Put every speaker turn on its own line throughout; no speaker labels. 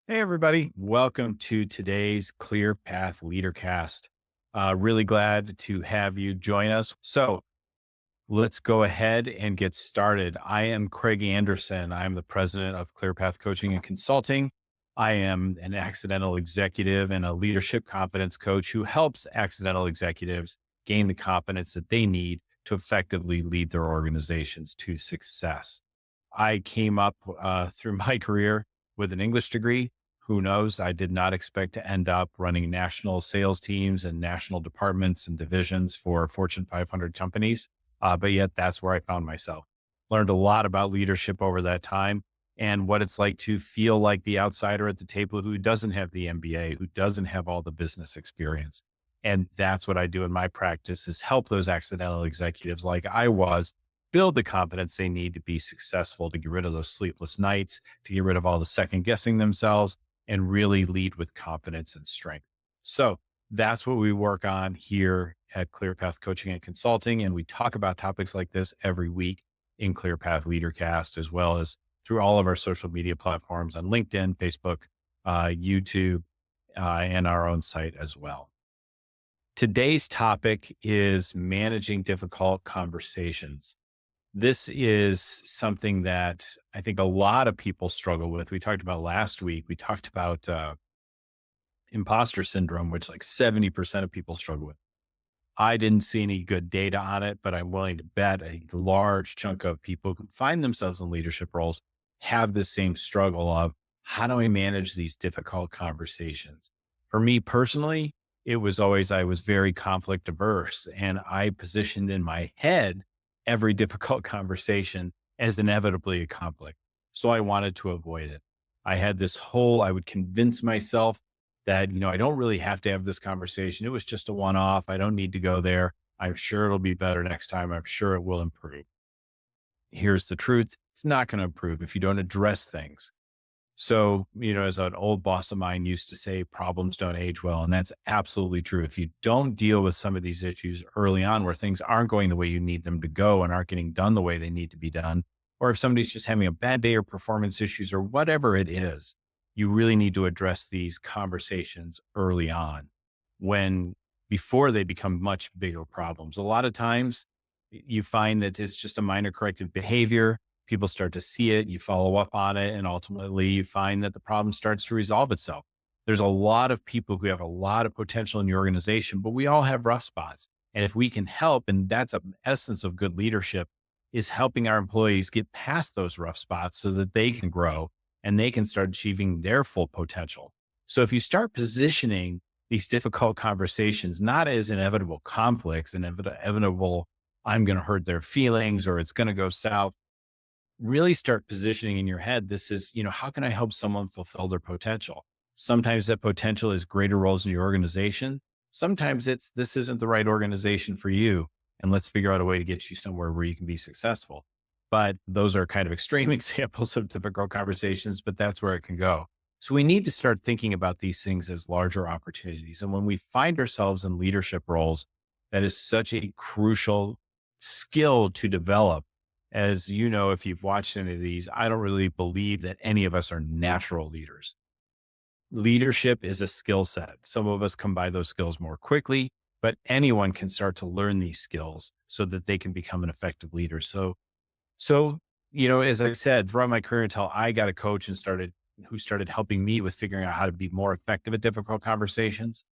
Hey, everybody. Welcome to today's Clear Path Leadercast. Really glad to have you join us. So let's go ahead and get started. I am Craig Anderson. I'm the president of Clear Path Coaching and Consulting. I am an accidental executive and a leadership competence coach who helps accidental executives gain the confidence that they need to effectively lead their organizations to success. I came up through my career with an English degree. Who knows? I did not expect to end up running national sales teams and national departments and divisions for Fortune 500 companies. But yet, that's where I found myself. Learned a lot about leadership over that time and what it's like to feel like the outsider at the table who doesn't have the MBA, who doesn't have all the business experience. And that's what I do in my practice is help those accidental executives like I was build the confidence they need to be successful, to get rid of those sleepless nights, to get rid of all the second guessing themselves, and really lead with confidence and strength. So that's what we work on here at ClearPath Coaching and Consulting. And we talk about topics like this every week in ClearPath Leadercast, as well as through all of our social media platforms on LinkedIn, Facebook, YouTube, and our own site as well. Today's topic is managing difficult conversations. This is something that I think a lot of people struggle with. We talked about last week. We talked about imposter syndrome, which like 70% of people struggle with. I didn't see any good data on it, but I'm willing to bet a large chunk of people who find themselves in leadership roles have the same struggle of how do I manage these difficult conversations? For me personally, it was always, I was very conflict averse and I positioned in my head every difficult conversation as inevitably a conflict. So I wanted to avoid it. I had this whole, I would convince myself that, I don't really have to have this conversation. It was just a one off. I don't need to go there. I'm sure it'll be better next time. I'm sure it will improve. Here's the truth. It's not going to improve if you don't address things. So, as an old boss of mine used to say, problems don't age well. And that's absolutely true. If you don't deal with some of these issues early on where things aren't going the way you need them to go and aren't getting done the way they need to be done, or if somebody's just having a bad day or performance issues or whatever it is, you really need to address these conversations early on when before they become much bigger problems. A lot of times you find that it's just a minor corrective behavior. People start to see it, you follow up on it, and ultimately you find that the problem starts to resolve itself. There's a lot of people who have a lot of potential in your organization, but we all have rough spots. And if we can help, and that's an essence of good leadership, is helping our employees get past those rough spots so that they can grow and they can start achieving their full potential. So if you start positioning these difficult conversations, not as inevitable conflicts, inevitable, I'm going to hurt their feelings or it's going to go south, really start positioning in your head. This is, how can I help someone fulfill their potential? Sometimes that potential is greater roles in your organization. Sometimes it's, this isn't the right organization for you. And let's figure out a way to get you somewhere where you can be successful. But those are kind of extreme examples of difficult conversations, but that's where it can go. So we need to start thinking about these things as larger opportunities. And when we find ourselves in leadership roles, that is such a crucial skill to develop. As you know, if you've watched any of these, I don't really believe that any of us are natural leaders. Leadership is a skill set. Some of us come by those skills more quickly, but anyone can start to learn these skills so that they can become an effective leader. So, as I said, throughout my career until I got a coach and who started helping me with figuring out how to be more effective at difficult conversations,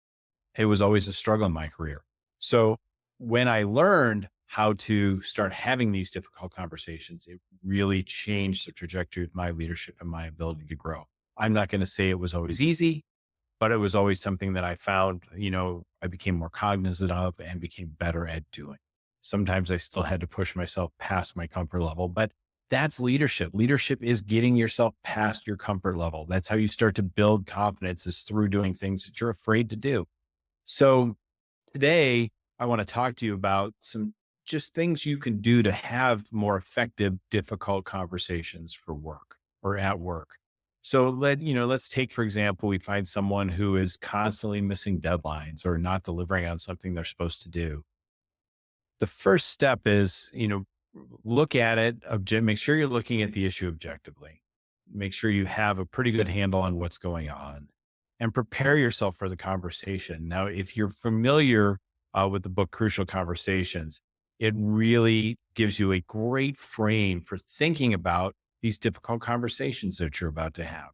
it was always a struggle in my career. So when I learned how to start having these difficult conversations, it really changed the trajectory of my leadership and my ability to grow. I'm not going to say it was always easy, but it was always something that I found, I became more cognizant of and became better at doing. Sometimes I still had to push myself past my comfort level, but that's leadership. Leadership is getting yourself past your comfort level. That's how you start to build confidence is through doing things that you're afraid to do. So today, I want to talk to you about some just things you can do to have more effective, difficult conversations for work or at work. So let's take, for example, we find someone who is constantly missing deadlines or not delivering on something they're supposed to do. The first step is, look at it, make sure you're looking at the issue objectively. make sure you have a pretty good handle on what's going on and prepare yourself for the conversation. Now, if you're familiar with the book Crucial Conversations, it really gives you a great frame for thinking about these difficult conversations that you're about to have.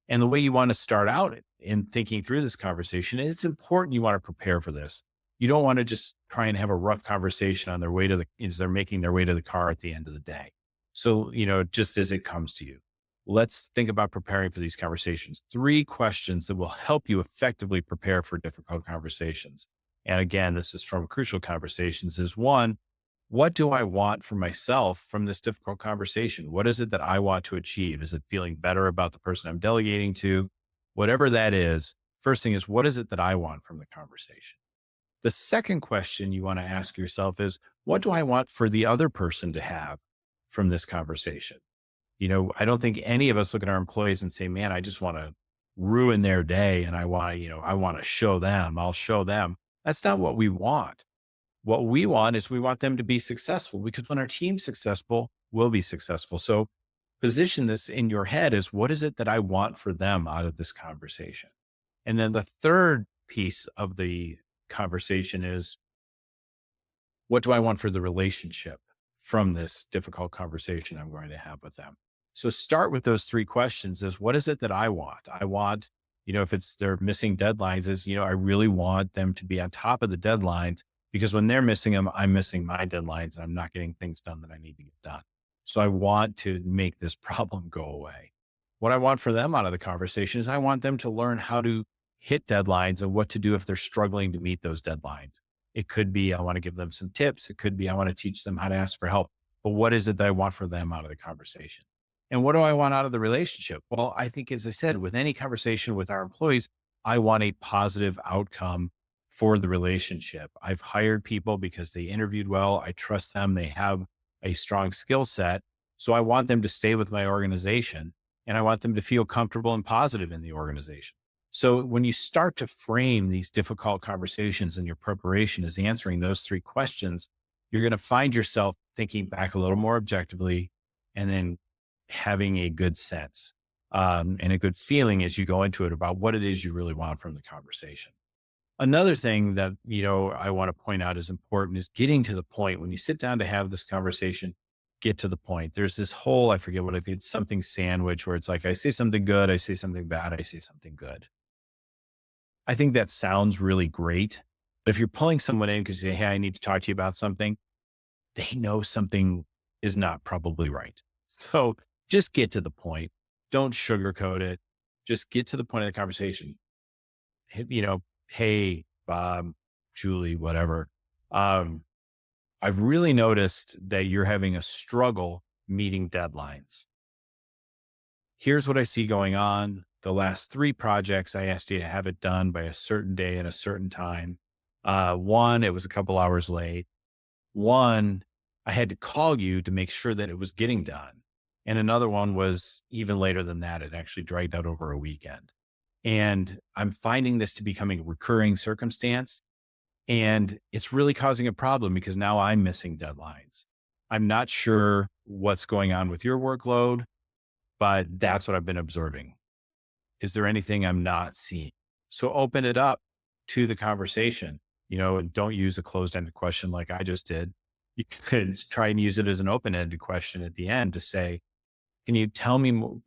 And the way you want to start out in thinking through this conversation, it's important you want to prepare for this. You don't want to just try and have a rough conversation on their way to as they're making their way to the car at the end of the day. So, just as it comes to you, let's think about preparing for these conversations. 3 questions that will help you effectively prepare for difficult conversations. And again, this is from Crucial Conversations is one, what do I want for myself from this difficult conversation? What is it that I want to achieve? Is it feeling better about the person I'm delegating to? Whatever that is, first thing is, what is it that I want from the conversation? The second question you want to ask yourself is, what do I want for the other person to have from this conversation? I don't think any of us look at our employees and say, man, I just want to ruin their day. And I want to show them, I'll show them. That's not what we want. What we want is we want them to be successful because when our team's successful, we'll be successful. So position this in your head as what is it that I want for them out of this conversation? And then the third piece of the conversation is what do I want for the relationship from this difficult conversation I'm going to have with them? So start with those 3 questions is what is it that I want? I want, if it's they're missing deadlines is, I really want them to be on top of the deadlines because when they're missing them, I'm missing my deadlines and I'm not getting things done that I need to get done. So I want to make this problem go away. What I want for them out of the conversation is I want them to learn how to hit deadlines and what to do if they're struggling to meet those deadlines. It could be, I want to give them some tips. It could be, I want to teach them how to ask for help. But what is it that I want for them out of the conversation? And what do I want out of the relationship? Well, I think, as I said, with any conversation with our employees, I want a positive outcome for the relationship. I've hired people because they interviewed well. I trust them. They have a strong skill set. So I want them to stay with my organization and I want them to feel comfortable and positive in the organization. So when you start to frame these difficult conversations in your preparation as answering those 3 questions, you're going to find yourself thinking back a little more objectively and then having a good sense and a good feeling as you go into it about what it is you really want from the conversation. Another thing that, I want to point out is important is getting to the point when you sit down to have this conversation, get to the point. There's this whole, I forget what it's something sandwich where it's like, I say something good, I say something bad, I say something good. I think that sounds really great. But if you're pulling someone in because you say, hey, I need to talk to you about something, they know something is not probably right. So just get to the point. Don't sugarcoat it. Just get to the point of the conversation. Hey, Bob, Julie, whatever. I've really noticed that you're having a struggle meeting deadlines. Here's what I see going on. The last 3 projects, I asked you to have it done by a certain day at a certain time. One, it was a couple hours late. One, I had to call you to make sure that it was getting done. And another one was even later than that. It actually dragged out over a weekend. And I'm finding this to becoming a recurring circumstance. And it's really causing a problem because now I'm missing deadlines. I'm not sure what's going on with your workload, but that's what I've been observing. Is there anything I'm not seeing? So open it up to the conversation, and don't use a closed-ended question like I just did. You could try and use it as an open-ended question at the end to say, can you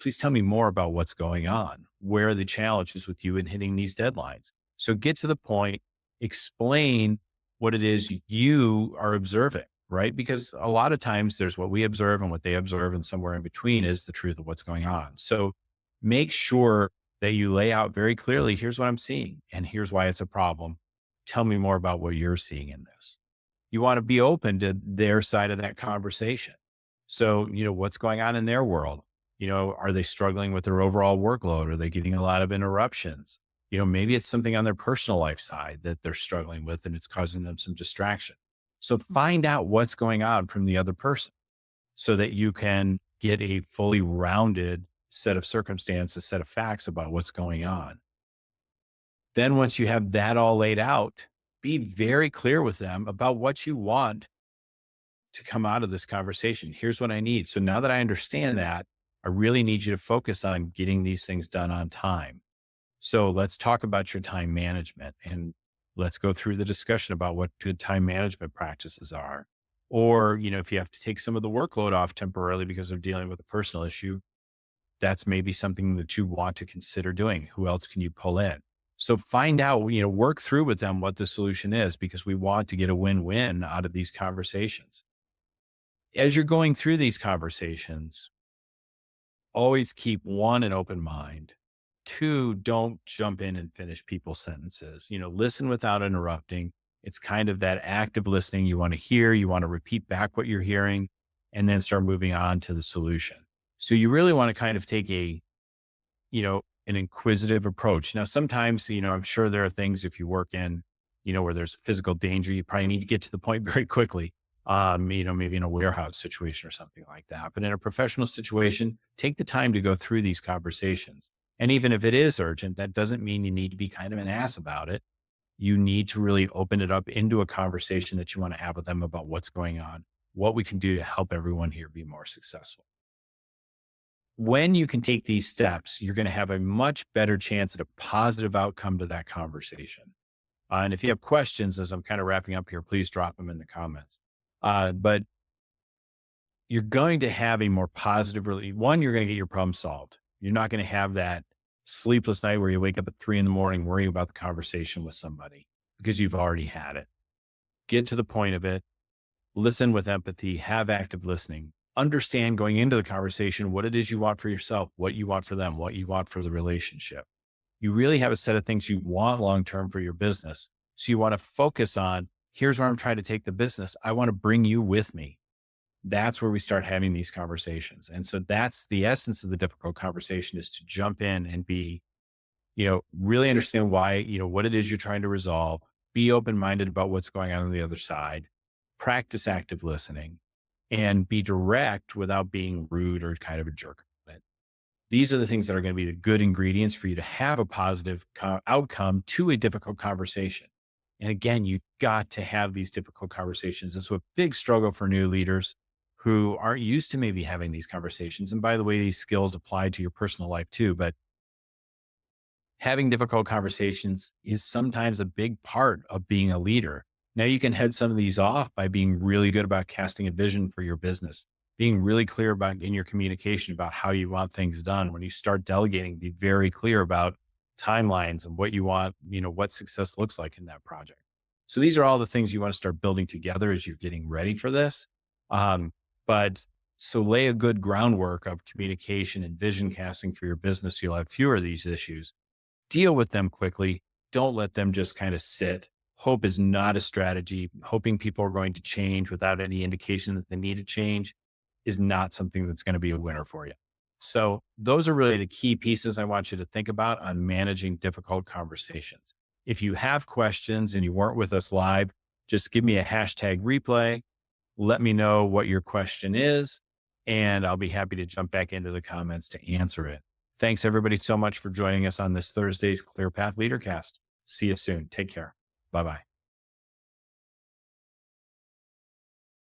please tell me more about what's going on? Where are the challenges with you in hitting these deadlines? So get to the point, explain what it is you are observing, right? Because a lot of times there's what we observe and what they observe, and somewhere in between is the truth of what's going on. So make sure that you lay out very clearly, here's what I'm seeing and here's why it's a problem. Tell me more about what you're seeing in this. You want to be open to their side of that conversation. So, what's going on in their world? Are they struggling with their overall workload? Are they getting a lot of interruptions? Maybe it's something on their personal life side that they're struggling with and it's causing them some distraction. So find out what's going on from the other person so that you can get a fully rounded set of circumstances, set of facts about what's going on. Then once you have that all laid out, be very clear with them about what you want to come out of this conversation. Here's what I need. So now that I understand that, I really need you to focus on getting these things done on time. So let's talk about your time management and let's go through the discussion about what good time management practices are. Or, if you have to take some of the workload off temporarily because of dealing with a personal issue, that's maybe something that you want to consider doing. Who else can you pull in? So find out, work through with them what the solution is because we want to get a win-win out of these conversations. As you're going through these conversations, always keep one, an open mind. Two, don't jump in and finish people's sentences. Listen without interrupting. It's kind of that active listening. You want to hear, you want to repeat back what you're hearing, and then start moving on to the solution. So you really want to kind of take an inquisitive approach. Now, sometimes, I'm sure there are things if you work in, where there's physical danger, you probably need to get to the point very quickly. Maybe in a warehouse situation or something like that. But in a professional situation, take the time to go through these conversations. And even if it is urgent, that doesn't mean you need to be kind of an ass about it. You need to really open it up into a conversation that you want to have with them about what's going on, what we can do to help everyone here be more successful. When you can take these steps, you're going to have a much better chance at a positive outcome to that conversation. And if you have questions as I'm kind of wrapping up here, please drop them in the comments. But you're going to have a more positive, one, you're going to get your problem solved. You're not going to have that sleepless night where you wake up at 3 a.m. worrying about the conversation with somebody because you've already had it. Get to the point of it, listen with empathy, have active listening, understand going into the conversation what it is you want for yourself, what you want for them, what you want for the relationship. You really have a set of things you want long-term for your business. So you want to focus on, here's where I'm trying to take the business. I want to bring you with me. That's where we start having these conversations. And so that's the essence of the difficult conversation, is to jump in and be, really understand why, what it is you're trying to resolve, be open-minded about what's going on the other side, practice active listening, and be direct without being rude or kind of a jerk. These are the things that are going to be the good ingredients for you to have a positive outcome to a difficult conversation. And again, you've got to have these difficult conversations. It's a big struggle for new leaders who aren't used to maybe having these conversations. And by the way, these skills apply to your personal life too, but having difficult conversations is sometimes a big part of being a leader. Now you can head some of these off by being really good about casting a vision for your business, being really clear about in your communication about how you want things done. When you start delegating, be very clear about timelines and what you want, what success looks like in that project. So these are all the things you want to start building together as you're getting ready for this. But so lay a good groundwork of communication and vision casting for your business. So you'll have fewer of these issues. Deal with them quickly. Don't let them just kind of sit. Hope is not a strategy. Hoping people are going to change without any indication that they need to change is not something that's going to be a winner for you. So those are really the key pieces I want you to think about on managing difficult conversations. If you have questions and you weren't with us live, just give me a hashtag replay. Let me know what your question is, and I'll be happy to jump back into the comments to answer it. Thanks everybody so much for joining us on this Thursday's Clear Path Leadercast. See you soon. Take care. Bye-bye.